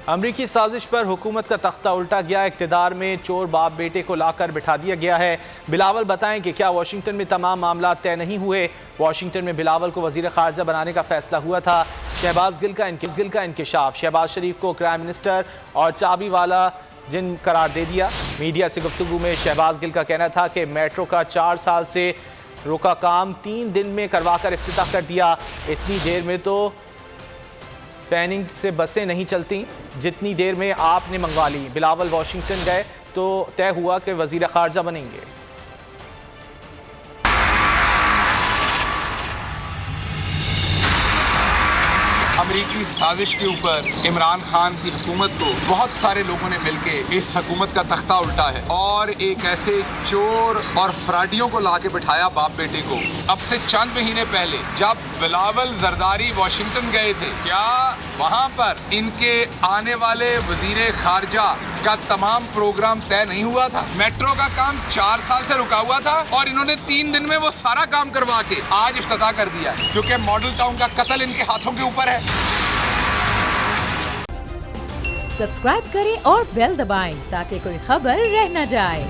अमरीकी साजिश पर हुकूमत का तख्ता उल्टा गया। इक़्तिदार में चोर बाप बेटे को लाकर बिठा दिया गया है। बिलावल बताएं कि क्या वाशिंगटन में तमाम मामला तय नहीं हुए। वाशिंगटन में बिलावल को वज़ीर ख़ारजा बनाने का फैसला हुआ था। शहबाज गिल का इंकशाफ, शहबाज शरीफ को प्राइम मिनिस्टर और चाबी वाला जिन करार दे दिया। मीडिया से गुफ्तगू में शहबाज गिल का कहना था कि मेट्रो का 4 साल से रुका काम 3 दिन में करवा कर इफ्तिताह कर दिया। इतनी देर में तो पैनिंग से बसें नहीं चलती जितनी देर में आपने मंगवा ली। बिलावल वाशिंगटन गए तो तय हुआ कि वज़ीर ख़ारजा बनेंगे। अमरीकी साजिश के ऊपर इमरान खान की हुकूमत को बहुत सारे लोगों ने मिलकर इस हुकूमत का तख्ता उल्टा है और एक ऐसे चोर और फ्राडियों को लाके बिठाया बाप बेटे को। अब से चंद महीने पहले जब बिलावल जरदारी वाशिंगटन गए थे, क्या वहां पर इनके आने वाले वजीर खारजा का तमाम प्रोग्राम तय नहीं हुआ था? मेट्रो का काम 4 साल से रुका हुआ था और इन्होंने 3 दिन में वो सारा काम करवा के आज इफ्तिताह कर दिया है, क्योंकि मॉडल टाउन का कत्ल इनके हाथों के ऊपर है। सब्सक्राइब करें और बेल दबाएं ताकि कोई खबर रह न जाए।